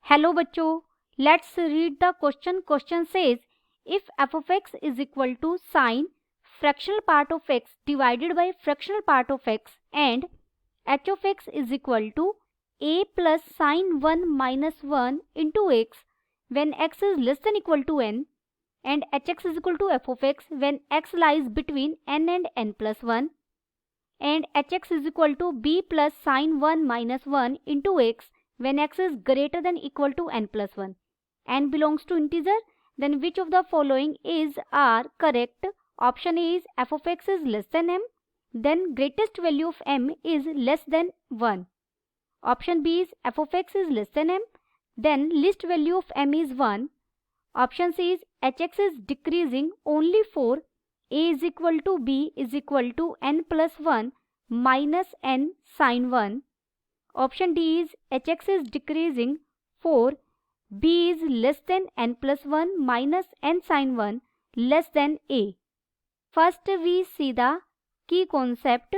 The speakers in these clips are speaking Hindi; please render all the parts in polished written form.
हेलो बच्चों, let's read the question. Question says if f of x is equal to sin fractional part of x divided by fractional part of x and h of x is equal to a plus sin 1 minus 1 into x when x is less than equal to n and hx is equal to f of x when x lies between n and n plus 1 and hx is equal to b plus sin 1 minus 1 into x when x is greater than equal to n plus 1, n belongs to integer, then which of the following are correct? Option A is f of x is less than m, then greatest value of m is less than 1. Option B is f of x is less than m, then least value of m is 1. Option C is hx is decreasing only for a is equal to b is equal to n plus 1 minus n sin 1. Option D is hx is decreasing for b is less than n plus 1 minus n sin 1 less than a. First we see the key concept.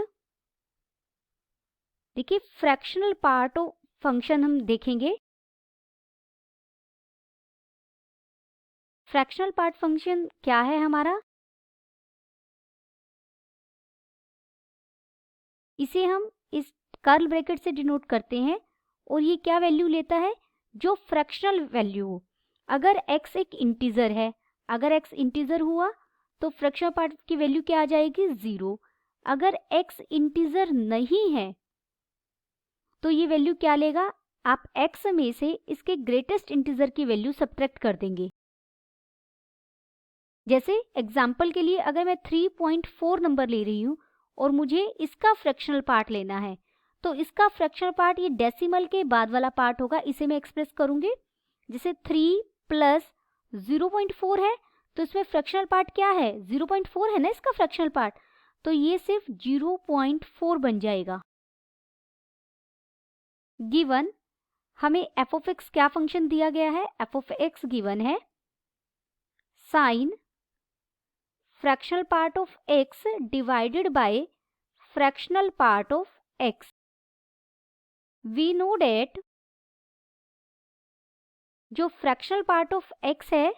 देखिए फ्रैक्शनल पार्ट ऑफ फंक्शन हम देखेंगे. फ्रैक्शनल पार्ट फंक्शन क्या है हमारा? इसे हम इस कर्ल ब्रैकेट से डिनोट करते हैं और ये क्या वैल्यू लेता है? जो फ्रैक्शनल वैल्यू हो. अगर x एक इंटीजर है, अगर x इंटीजर हुआ तो फ्रैक्शनल पार्ट की वैल्यू क्या आ जाएगी? 0. अगर x इंटीजर नहीं है तो ये वैल्यू क्या लेगा? आप x में से इसके ग्रेटेस्ट इंटीजर की वैल्यू सब्ट्रैक्ट कर देंगे. जैसे एग्जाम्पल के लिए अगर मैं 3.4 नंबर ले रही हूँ और मुझे इसका फ्रैक्शनल पार्ट लेना है तो इसका फ्रैक्शनल पार्ट ये डेसिमल के बाद वाला पार्ट होगा. इसे मैं एक्सप्रेस करूंगी. जैसे 3 प्लस 0.4 है तो इसमें फ्रैक्शनल पार्ट क्या है? 0.4 है ना इसका फ्रैक्शनल पार्ट, तो ये सिर्फ 0.4 बन जाएगा. गिवन हमें f of x क्या फंक्शन दिया गया है? f of x गिवन है sine fractional part of x divided by fractional part of x. We know that जो फ्रैक्शनल पार्ट ऑफ x है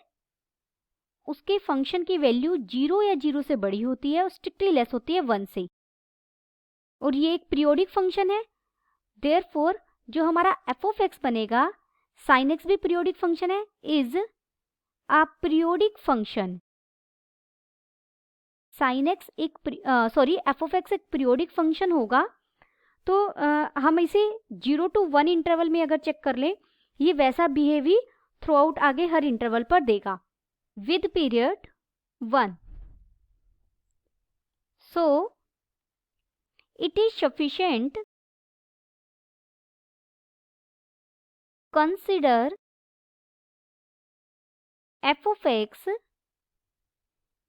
उसके फंक्शन की वैल्यू 0 या 0 से बड़ी होती है और स्ट्रिक्टली लेस होती है 1 से, और ये एक पीरियोडिक फंक्शन है. देयरफॉर जो हमारा f of x बनेगा, sin x भी पीरियोडिक फंक्शन है, is a periodic function. sin x एक f of x एक पीरियोडिक फंक्शन होगा. तो हम इसे 0 to 1 इंटरवल में अगर चेक कर लें, ये वैसा बिहेव थ्रू आउट आगे हर इंटरवल पर देगा with period 1. So it is sufficient consider f of x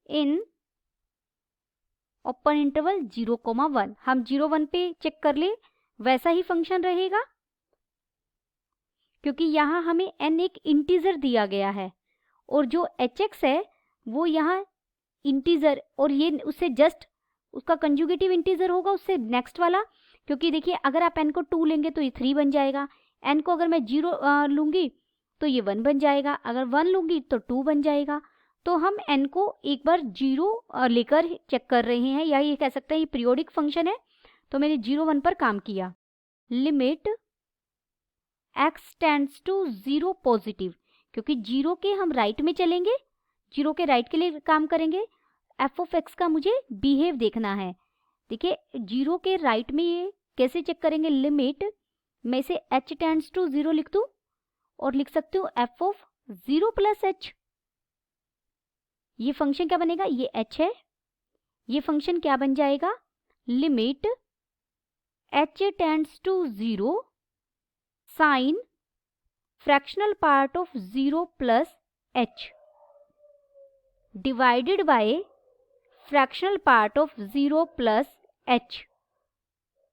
in open interval 0,1. हम 0,1 पे चेक कर ले वैसा ही फंक्शन रहेगा क्योंकि यहाँ हमें n एक इंटीजर दिया गया है और जो hx है वो यहाँ इंटीजर और ये उससे जस्ट उसका कंजुगेटिव इंटीजर होगा उससे नेक्स्ट वाला. क्योंकि देखिए अगर आप n को 2 लेंगे तो ये 3 बन जाएगा, n को अगर मैं 0 लूँगी तो ये 1 बन जाएगा, अगर 1 लूँगी तो 2 बन जाएगा. तो हम n को एक बार 0 लेकर चेक कर रहे हैं, या ये कह सकते हैं ये पीरियोडिक फंक्शन है. तो मैंने 0,1 पर काम किया. Limit x tends to 0 positive, क्योंकि 0 के हम राइट में चलेंगे, 0 के राइट के लिए काम करेंगे. f of x का मुझे बिहेव देखना है. देखिए 0 के राइट में ये कैसे चेक करेंगे? लिमिट मैं इसे h टेंड्स टू 0 लिख दूँ और लिख सकती हूँ f of 0 प्लस h. ये फंक्शन क्या बनेगा? ये h है, ये फंक्शन क्या बन जाएगा? Limit h tends to 0 sine fractional part of 0 plus h divided by fractional part of 0 plus h.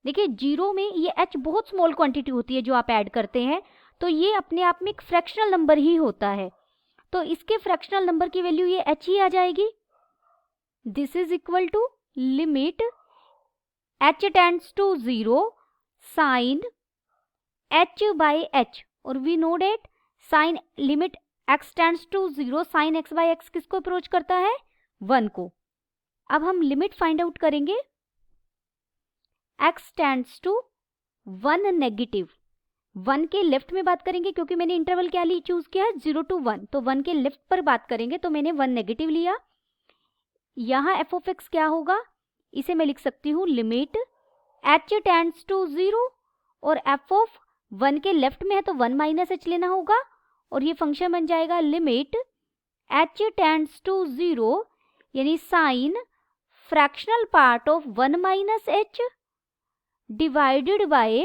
देखिए 0 में ये h बहुत स्मॉल क्वांटिटी होती है जो आप ऐड करते हैं, तो ये अपने आप में एक फ्रैक्शनल नंबर ही होता है, तो इसके फ्रैक्शनल नंबर की वैल्यू ये h ही आ जाएगी. This is equal to limit h tends to 0 sine h by h, और we know that sine limit x tends to 0 sine x by x किसको अप्रोच करता है? 1 को। अब हम लिमिट फाइंड आउट करेंगे x टेंड्स टू 1 नेगेटिव। 1 के लेफ्ट में बात करेंगे क्योंकि मैंने इंटरवल क्या ली चूज किया है 0 to 1, तो 1 के लेफ्ट पर बात करेंगे तो मैंने 1 नेगेटिव लिया। यहाँ एफ ऑफ एक्स क्या होगा, इसे मैं लिख सकती हूँ लिमिट h टेंड्स टू 0 और एफ ऑफ 1 के लेफ्ट में है तो 1 माइनस एच लेना होगा और ये फंक्शन बन जाएगा लिमिट h टेंड्स टू 0 यानी sine fractional part of 1 minus h divided by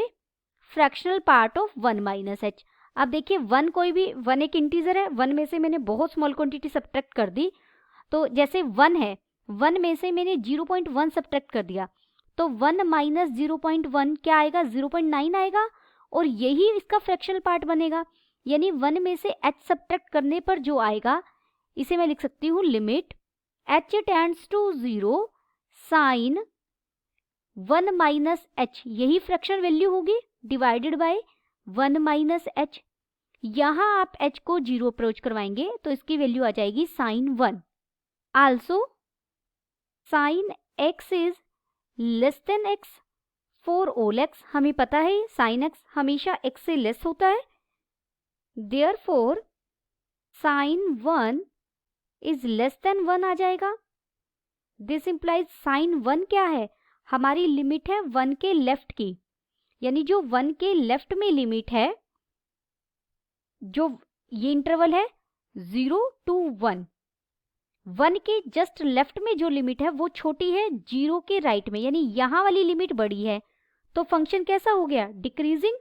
fractional part of 1 minus h. अब देखिए 1 कोई भी 1 एक इंटीजर है, 1 में से मैंने बहुत स्मॉल क्वांटिटी सब्ट्रैक्ट कर दी, तो जैसे 1 है 1 में से मैंने 0.1 सब्ट्रैक्ट कर दिया तो 1 माइनस 0.1 क्या आएगा 0.9 आएगा और यही इसका फ्रैक्शनल पार्ट बनेगा। यानी 1 में से h सब्ट्रैक्ट करने पर जो आएगा इसे मैं लिख सकती हूँ limit h tends to 0 sine 1 minus h, यही फ्रैक्शनल वैल्यू होगी डिवाइडेड बाय 1 माइनस एच। यहाँ आप h को 0 अप्रोच करवाएंगे तो इसकी वैल्यू आ जाएगी sine 1। Also sine x is less than x for all x। हमें पता है साइन x हमेशा x से लेस होता है, therefore sine 1 is less than 1 आ जाएगा। दिस इंप्लाइज साइन 1 क्या है, हमारी लिमिट है 1 के लेफ्ट की, यानी जो 1 के लेफ्ट में लिमिट है, जो ये इंटरवल है 0 to 1, 1 के जस्ट लेफ्ट में जो लिमिट है वो छोटी है 0 के राइट में, यानी यहाँ वाली लिमिट बड़ी है तो फंक्शन कैसा हो गया decreasing.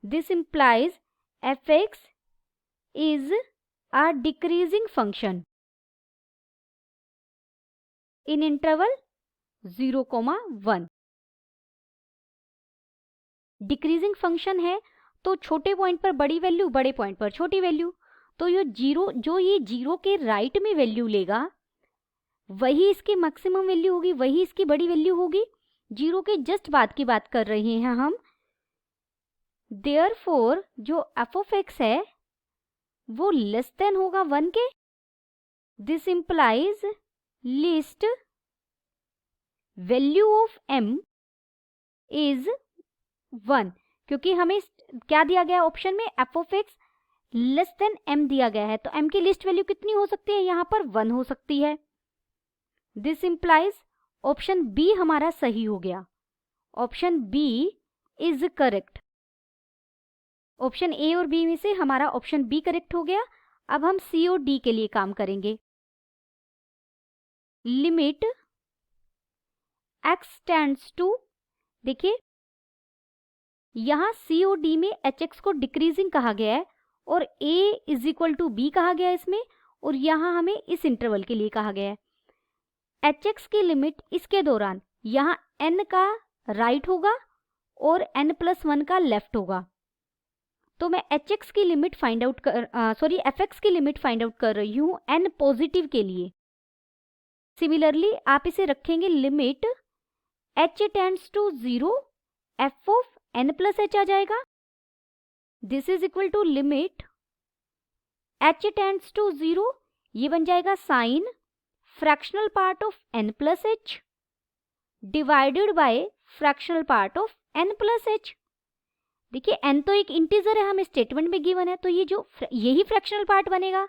This implies F x is a decreasing function in interval 0,1। Decreasing function है तो छोटे पॉइंट पर बड़ी वैल्यू, बड़े पॉइंट पर छोटी वैल्यू, तो ये 0 के राइट में वैल्यू लेगा वही इसकी मैक्सिमम वैल्यू होगी, वही इसकी बड़ी वैल्यू होगी। 0 के जस्ट बाद की बात कर रहे हैं हम। देयरफॉर जो एफ ऑफ एक्स है वो लेस देन होगा 1 के। This implies least value of m is 1, क्योंकि हमें क्या दिया गया ऑप्शन में F of x less than m दिया गया है तो m की लिस्ट वैल्यू कितनी हो सकती है, यहाँ पर 1 हो सकती है। दिस इंप्लाइज ऑप्शन बी हमारा सही हो गया, option B is correct. Option A और बी में से हमारा ऑप्शन बी करेक्ट हो गया। अब हम सी और डी के लिए काम करेंगे। लिमिट x टेंड्स टू, देखिए यहाँ सी और डी में एच एक्स को डिक्रीजिंग कहा गया है और a is equal to B कहा गया है इसमें, और यहाँ हमें इस इंटरवल के लिए कहा गया है। एच एक्स की लिमिट इसके दौरान यहाँ n का राइट होगा और n+1 का लेफ्ट होगा, तो मैं एच एक्स की लिमिट फाइंड आउट कर एफ एक्स की लिमिट फाइंड आउट कर रही हूँ n पॉजिटिव के लिए। सिमिलरली आप इसे रखेंगे limit h tends to 0 f of n+h आ जाएगा। This is equal to limit h tends to 0, ये बन जाएगा sine fractional part of n+h divided by fractional part of n+h। देखिए n तो एक इंटीजर है, हमें स्टेटमेंट में गिवन है, तो ये जो यही फ्रैक्शनल पार्ट बनेगा,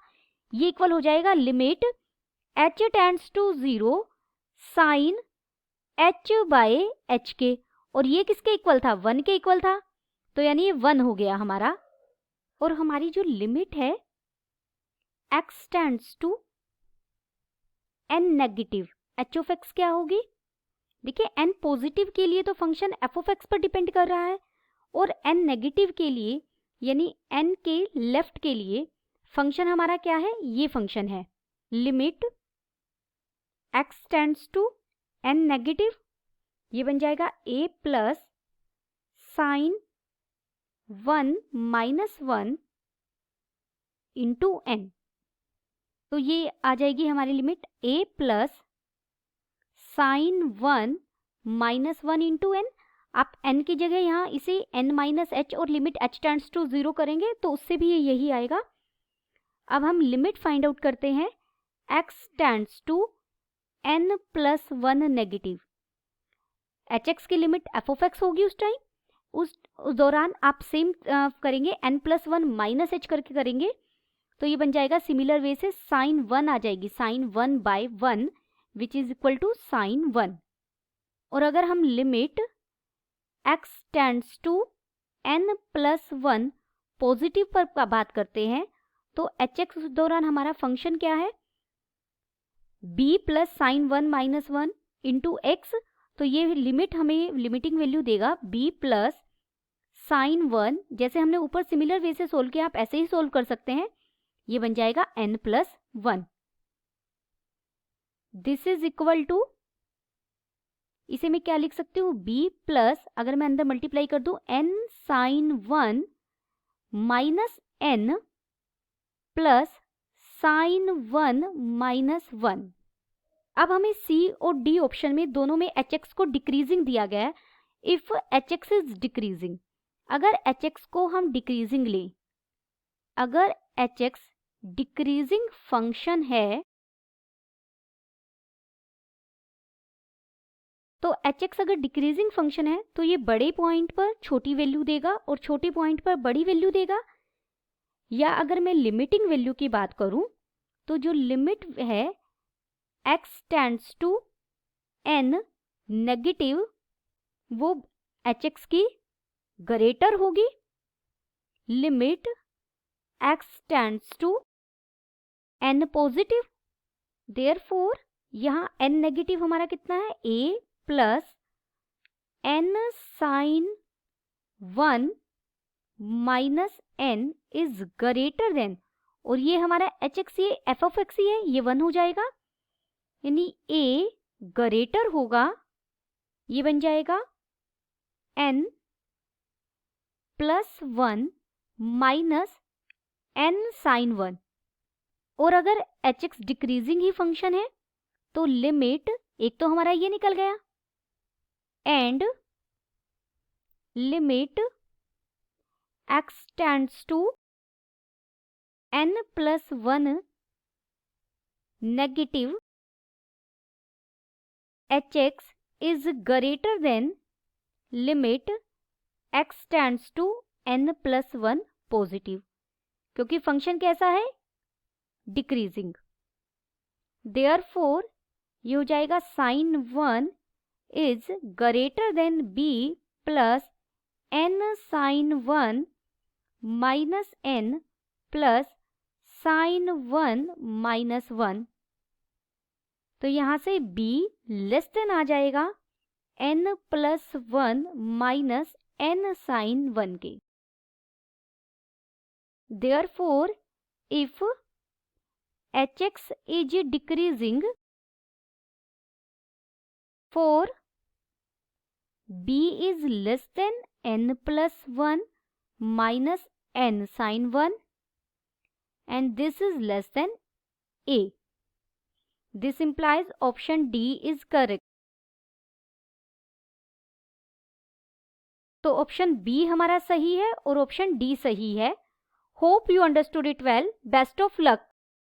ये इक्वल हो जाएगा limit h tends to 0 sine h by h के, और ये किसके इक्वल था 1 के इक्वल था, तो यानी ये 1 हो गया हमारा। और हमारी जो लिमिट है x tends to n negative, h of x क्या होगी, देखिए n पॉजिटिव के लिए तो फंक्शन f ऑफ x पर डिपेंड कर रहा है और n नेगेटिव के लिए यानी n के लेफ्ट के लिए फंक्शन हमारा क्या है, ये फंक्शन है limit x tends to n negative, ये बन जाएगा a plus sine 1 minus 1 into n, तो ये आ जाएगी हमारी limit a plus sine 1 minus 1 into n। आप n की जगह यहाँ इसे n माइनस एच और लिमिट h टेंड्स टू 0 करेंगे तो उससे भी यही आएगा। अब हम लिमिट फाइंड आउट करते हैं x tends to n plus 1 negative. hx की लिमिट f ऑफ x होगी उस टाइम, उस दौरान आप सेम करेंगे n प्लस 1 माइनस एच करके करेंगे तो ये बन जाएगा सिमिलर वे से साइन 1 आ जाएगी, sine 1 by 1 which is equal to sine 1। और अगर हम limit x tends to n plus 1 positive पर बात करते हैं तो hx उस दौरान हमारा फंक्शन क्या है, b plus sine 1 minus 1 into x, तो ये लिमिट हमें लिमिटिंग वैल्यू देगा b प्लस साइन 1, जैसे हमने ऊपर सिमिलर वे से सोल्व किया आप ऐसे ही सोल्व कर सकते हैं, ये बन जाएगा n plus 1। This is equal to, इसे मैं क्या लिख सकती हूँ, b प्लस, अगर मैं अंदर मल्टीप्लाई कर दूं n sine 1 minus n plus sine 1 minus 1। अब हमें C और D ऑप्शन में दोनों में hx को डिक्रीजिंग दिया गया है। इफ hx इज डिक्रीजिंग, अगर hx को हम डिक्रीजिंग लें, अगर hx डिक्रीजिंग फंक्शन है तो hx अगर डिक्रीजिंग फंक्शन है तो ये बड़े पॉइंट पर छोटी वैल्यू देगा और छोटे पॉइंट पर बड़ी वैल्यू देगा। या अगर मैं लिमिटिंग वैल्यू की बात करूं तो जो लिमिट है x tends to n negative, वो hx की ग्रेटर होगी। Limit x tends to n positive, therefore यहाँ n नेगेटिव हमारा कितना है, a plus n sine 1 minus n is greater than, और ये हमारा hx ये f ऑफ x ही है, ये 1 हो जाएगा, यानी a ग्रेटर होगा, ये बन जाएगा n plus 1 minus n sine 1। और अगर hx डिक्रीजिंग ही फंक्शन है तो लिमिट, एक तो हमारा ये निकल गया, and limit x tends to n plus 1 negative hx is greater than limit x tends to n plus 1 positive, क्योंकि फंक्शन कैसा है, डिक्रीजिंग। देयरफॉर ये हो जाएगा sine 1 is greater than b plus n sine 1 minus n plus sine 1 minus 1। तो यहाँ से b लेस देन आ जाएगा n plus 1 minus n sine 1 के। Therefore if hx is decreasing for b is less than n plus 1 minus n sin 1 and this is less than a. This implies option D is correct. तो ऑप्शन बी हमारा सही है और ऑप्शन डी सही है। Hope you understood it well. Best of luck.